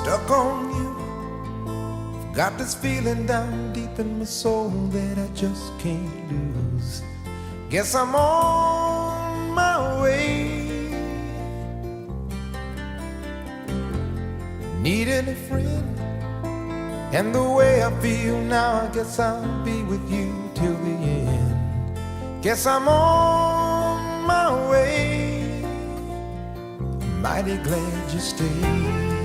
stuck on you. I've got this feeling down deep in my soul that I just can't lose. Guess I'm on my way. Needing a friend, and the way I feel now, I guess I'll be with you till the end. Guess I'm on my way. Mighty glad you stayed.